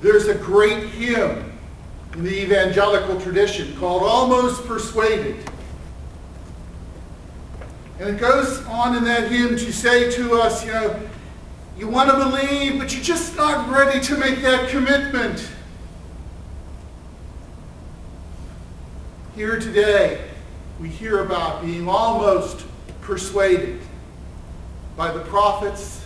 There's a great hymn in the evangelical tradition called Almost Persuaded. And it goes on in that hymn to say to us, you want to believe, but you're just not ready to make that commitment. Here today, we hear about being almost persuaded by the prophets,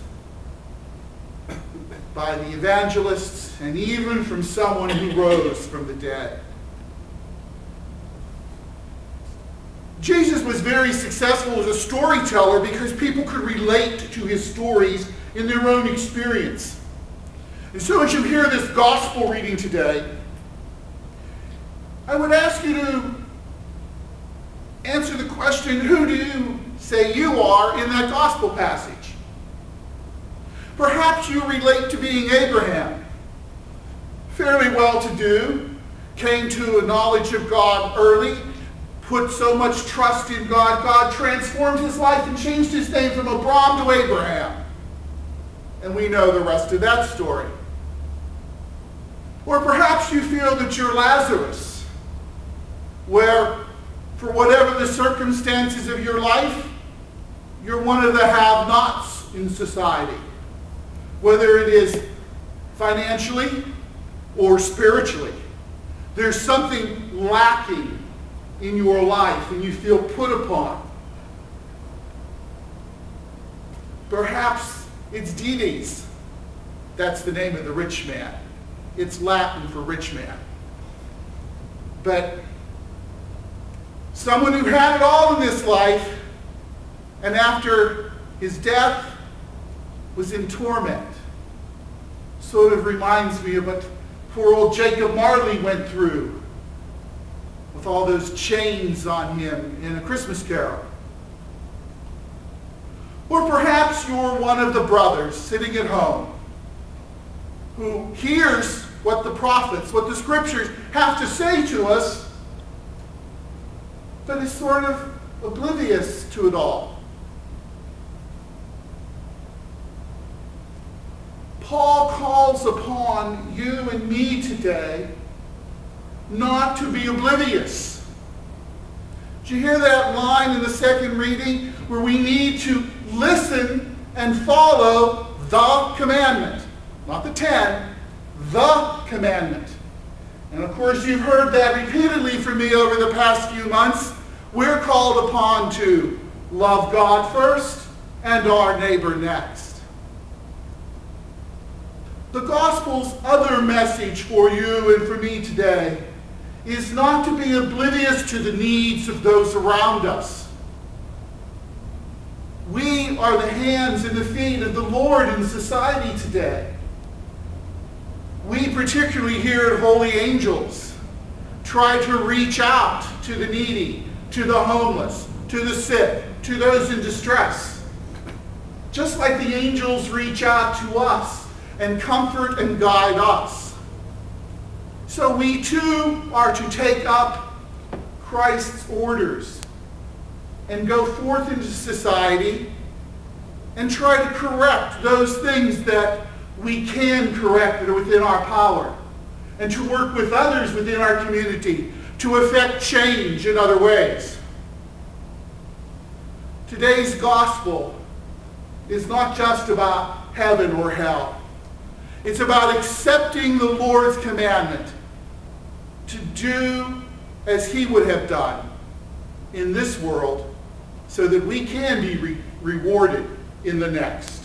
by the evangelists, and even from someone who rose from the dead. Jesus was very successful as a storyteller because people could relate to his stories in their own experience. And so as you hear this gospel reading today, I would ask you to answer the question, who do you say you are in that gospel passage? Perhaps you relate to being Abraham, fairly well-to-do, came to a knowledge of God early, put so much trust in God, God transformed his life and changed his name from Abram to Abraham. And we know the rest of that story. Or perhaps you feel that you're Lazarus, where, for whatever the circumstances of your life, you're one of the have-nots in society. Whether it is financially or spiritually. There's something lacking in your life and you feel put upon. Perhaps it's Dides. That's the name of the rich man. It's Latin for rich man. But someone who had it all in this life, and after his death was in torment. Sort of reminds me of what poor old Jacob Marley went through with all those chains on him in A Christmas Carol. Or perhaps you're one of the brothers sitting at home who hears what the prophets, what the scriptures have to say to us, but is sort of oblivious to it all. Paul calls upon you and me today not to be oblivious. Did you hear that line in the second reading where we need to listen and follow the commandment? Not the 10, the commandment. And of course you've heard that repeatedly from me over the past few months. We're called upon to love God first and our neighbor next. The gospel's other message for you and for me today is not to be oblivious to the needs of those around us. We are the hands and the feet of the Lord in society today. We, particularly here at Holy Angels, try to reach out to the needy, to the homeless, to the sick, to those in distress. Just like the angels reach out to us and comfort and guide us. So we too are to take up Christ's orders and go forth into society and try to correct those things that we can correct that are within our power, and to work with others within our community to effect change in other ways. Today's gospel is not just about heaven or hell. It's about accepting the Lord's commandment to do as he would have done in this world so that we can be rewarded in the next.